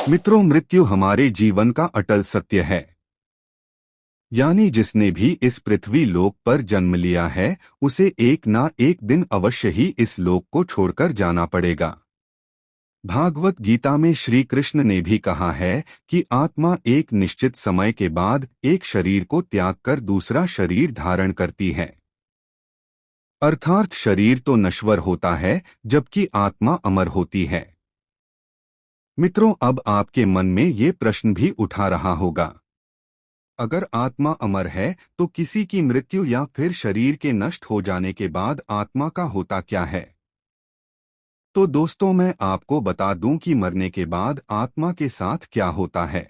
मित्रों, मृत्यु हमारे जीवन का अटल सत्य है। यानी जिसने भी इस पृथ्वी लोक पर जन्म लिया है, उसे एक ना एक दिन अवश्य ही इस लोक को छोड़कर जाना पड़ेगा। भागवत गीता में श्री कृष्ण ने भी कहा है कि आत्मा एक निश्चित समय के बाद एक शरीर को त्याग कर दूसरा शरीर धारण करती है। अर्थात शरीर तो नश्वर होता है, जबकि आत्मा अमर होती है। मित्रों, अब आपके मन में ये प्रश्न भी उठा रहा होगा, अगर आत्मा अमर है तो किसी की मृत्यु या फिर शरीर के नष्ट हो जाने के बाद आत्मा का होता क्या है। तो दोस्तों, मैं आपको बता दूं कि मरने के बाद आत्मा के साथ क्या होता है।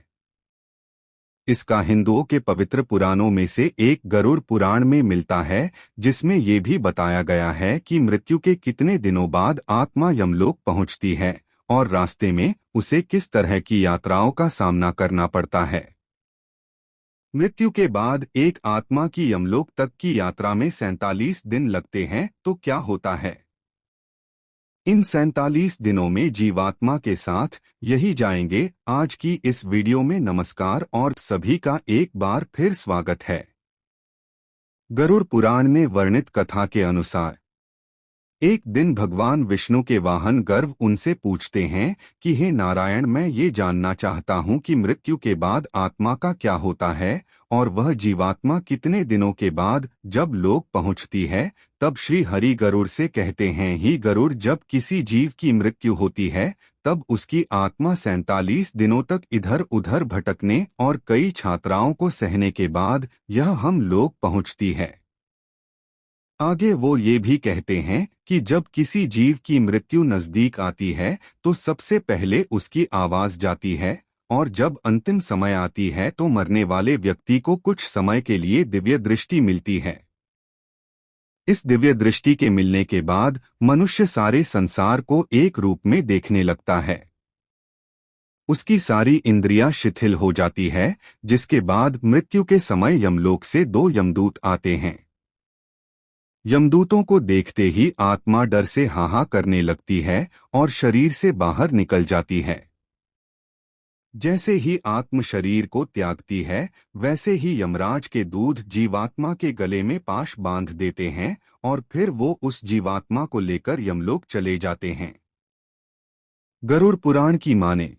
इसका हिंदुओं के पवित्र पुराणों में से एक गरुड़ पुराण में मिलता है, जिसमें ये भी बताया गया है कि मृत्यु के कितने दिनों बाद आत्मा यमलोक पहुंचती है और रास्ते में उसे किस तरह की यात्राओं का सामना करना पड़ता है। मृत्यु के बाद एक आत्मा की यमलोक तक की यात्रा में 47 दिन लगते हैं, तो क्या होता है। इन 47 दिनों में जीवात्मा के साथ यही जाएंगे। आज की इस वीडियो में नमस्कार और सभी का एक बार फिर स्वागत है। गरुड़ पुराण में वर्णित कथा के अनुसार एक दिन भगवान विष्णु के वाहन गर्व उनसे पूछते हैं कि हे नारायण, मैं ये जानना चाहता हूँ कि मृत्यु के बाद आत्मा का क्या होता है और वह जीवात्मा कितने दिनों के बाद जब लोक पहुँचती है। तब श्री हरि गरुड़ से कहते हैं, ही गरुड़, जब किसी जीव की मृत्यु होती है तब उसकी आत्मा 47 दिनों तक इधर उधर भटकने और कई छात्राओं को सहने के बाद यह हम लोक पहुँचती है। आगे वो ये भी कहते हैं कि जब किसी जीव की मृत्यु नजदीक आती है तो सबसे पहले उसकी आवाज जाती है और जब अंतिम समय आती है तो मरने वाले व्यक्ति को कुछ समय के लिए दिव्य दृष्टि मिलती है। इस दिव्य दृष्टि के मिलने के बाद मनुष्य सारे संसार को एक रूप में देखने लगता है। उसकी सारी इंद्रियां शिथिल हो जाती है, जिसके बाद मृत्यु के समय यमलोक से 2 यमदूत आते हैं। यमदूतों को देखते ही आत्मा डर से हाहा करने लगती है और शरीर से बाहर निकल जाती है। जैसे ही आत्म शरीर को त्यागती है, वैसे ही यमराज के दूत जीवात्मा के गले में पाश बांध देते हैं और फिर वो उस जीवात्मा को लेकर यमलोक चले जाते हैं। गरुड़ पुराण की माने,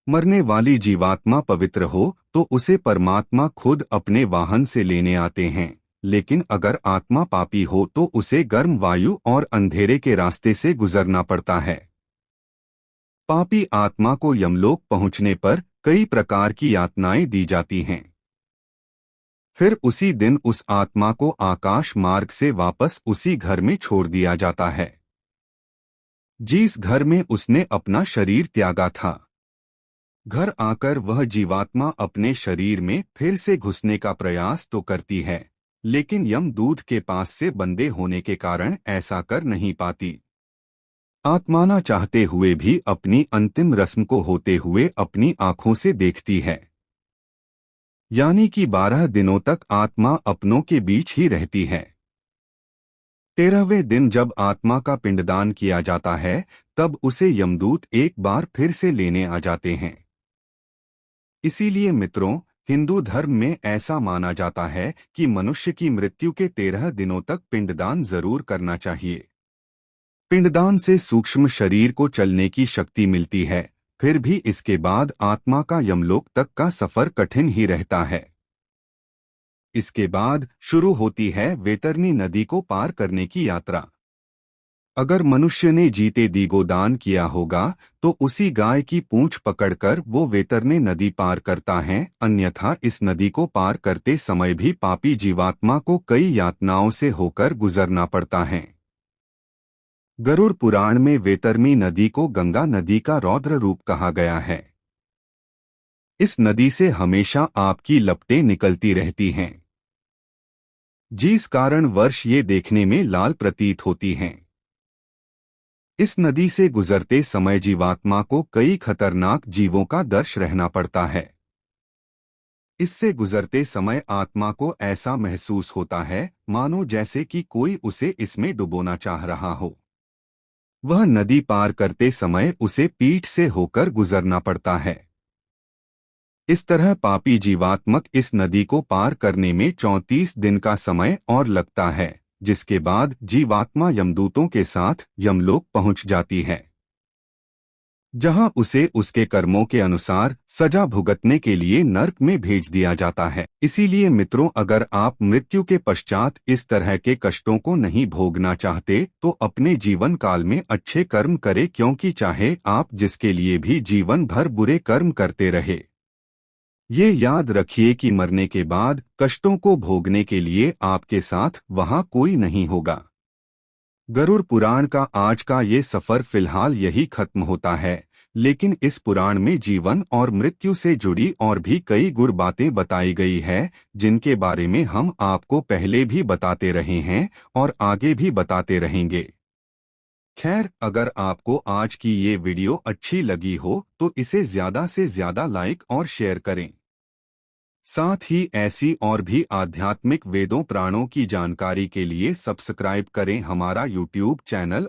मरने वाली जीवात्मा पवित्र हो तो उसे परमात्मा खुद अपने वाहन से लेने आते हैं, लेकिन अगर आत्मा पापी हो तो उसे गर्म वायु और अंधेरे के रास्ते से गुजरना पड़ता है। पापी आत्मा को यमलोक पहुंचने पर कई प्रकार की यातनाएं दी जाती हैं। फिर उसी दिन उस आत्मा को आकाश मार्ग से वापस उसी घर में छोड़ दिया जाता है, जिस घर में उसने अपना शरीर त्यागा था। घर आकर वह जीवात्मा अपने शरीर में फिर से घुसने का प्रयास तो करती है, लेकिन यमदूत के पास से बंधे होने के कारण ऐसा कर नहीं पाती। आत्माना चाहते हुए भी अपनी अंतिम रस्म को होते हुए अपनी आंखों से देखती है। यानी कि 12 दिनों तक आत्मा अपनों के बीच ही रहती है। 13वें दिन जब आत्मा का पिंडदान किया जाता है, तब उसे यमदूत एक बार फिर से लेने आ जाते हैं। इसीलिए मित्रों, हिंदू धर्म में ऐसा माना जाता है कि मनुष्य की मृत्यु के 13 दिनों तक पिंडदान जरूर करना चाहिए। पिंडदान से सूक्ष्म शरीर को चलने की शक्ति मिलती है, फिर भी इसके बाद आत्मा का यमलोक तक का सफर कठिन ही रहता है। इसके बाद शुरू होती है वैतरणी नदी को पार करने की यात्रा। अगर मनुष्य ने जीते जी गोदान किया होगा तो उसी गाय की पूंछ पकड़कर वो वैतरणी नदी पार करता है, अन्यथा इस नदी को पार करते समय भी पापी जीवात्मा को कई यातनाओं से होकर गुजरना पड़ता है। गरुड़ पुराण में वैतरणी नदी को गंगा नदी का रौद्र रूप कहा गया है। इस नदी से हमेशा आपकी लपटें निकलती रहती हैं, जिस कारण वर्ष ये देखने में लाल प्रतीत होती हैं। इस नदी से गुजरते समय जीवात्मा को कई खतरनाक जीवों का दर्श रहना पड़ता है। इससे गुजरते समय आत्मा को ऐसा महसूस होता है मानो जैसे कि कोई उसे इसमें डुबोना चाह रहा हो। वह नदी पार करते समय उसे पीठ से होकर गुजरना पड़ता है। इस तरह पापी जीवात्मक इस नदी को पार करने में 34 दिन का समय और लगता है, जिसके बाद जीवात्मा यमदूतों के साथ यमलोक पहुंच जाती है, जहां उसे उसके कर्मों के अनुसार सजा भुगतने के लिए नर्क में भेज दिया जाता है। इसीलिए मित्रों, अगर आप मृत्यु के पश्चात इस तरह के कष्टों को नहीं भोगना चाहते तो अपने जीवन काल में अच्छे कर्म करें, क्योंकि चाहे आप जिसके लिए भी जीवन भर बुरे कर्म करते रहे, ये याद रखिए कि मरने के बाद कष्टों को भोगने के लिए आपके साथ वहां कोई नहीं होगा। गरुड़ पुराण का आज का ये सफर फिलहाल यही खत्म होता है, लेकिन इस पुराण में जीवन और मृत्यु से जुड़ी और भी कई गुर बातें बताई गई है, जिनके बारे में हम आपको पहले भी बताते रहे हैं और आगे भी बताते रहेंगे। खैर, अगर आपको आज की ये वीडियो अच्छी लगी हो तो इसे ज़्यादा से ज़्यादा लाइक और शेयर करें। साथ ही ऐसी और भी आध्यात्मिक वेदों पुराणों की जानकारी के लिए सब्सक्राइब करें हमारा यूट्यूब चैनल।